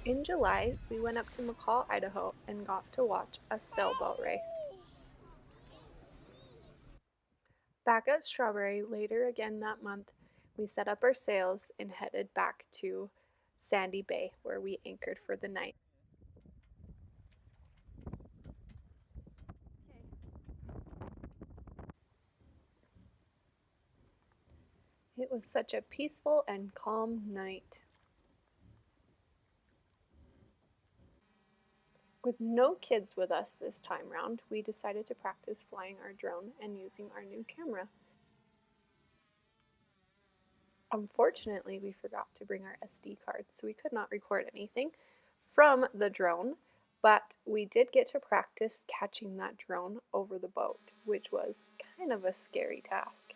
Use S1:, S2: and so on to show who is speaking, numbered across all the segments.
S1: In July, we went up to McCall, Idaho, and got to watch a sailboat race. Back at Strawberry later again that month, we set up our sails and headed back to Sandy Bay, where we anchored for the night. It was such a peaceful and calm night. With no kids with us this time round, we decided to practice flying our drone and using our new camera. Unfortunately, we forgot to bring our SD card, so we could not record anything from the drone, but we did get to practice catching that drone over the boat, which was kind of a scary task.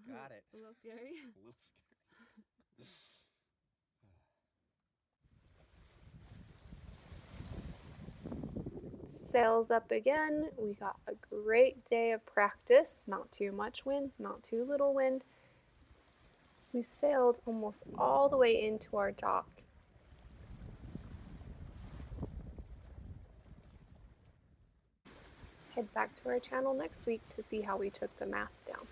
S2: Got it.
S1: A little scary.
S2: A little scary.
S1: Sails up again. We got a great day of practice. Not too much wind, not too little wind. We sailed almost all the way into our dock. Head back to our channel next week to see how we took the mast down.